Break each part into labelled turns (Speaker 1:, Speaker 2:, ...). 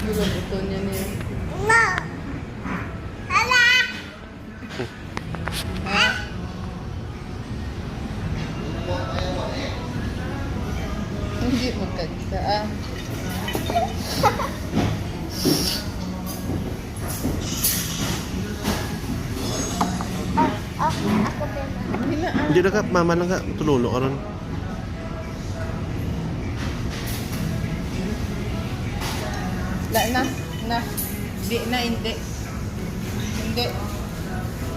Speaker 1: Ito niya niya.
Speaker 2: No. Hala.
Speaker 1: Hindi magkagsa ah.
Speaker 2: Ako din.
Speaker 1: Hila ah.
Speaker 3: Hindi na ka, mama lang ka, tululong ka ron.
Speaker 1: La na. Na. Hindi na, hindi. Hindi.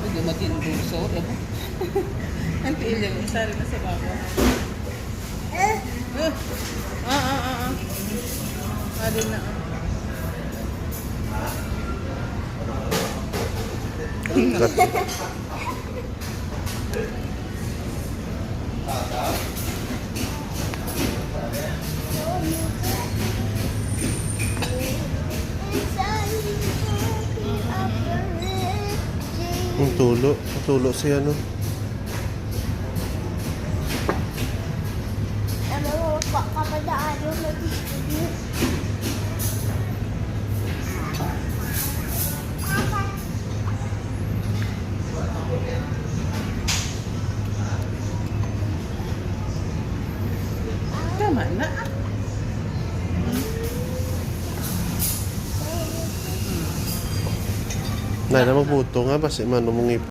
Speaker 1: Hindi matindong so, diba? Ang tiil yung isa rin na sa baba. Adin na ah.
Speaker 3: Ang tulo siya no.
Speaker 2: Kapadaan yung nag-distribute.
Speaker 1: Tama na.
Speaker 3: Nay na magbuto nga basi man mong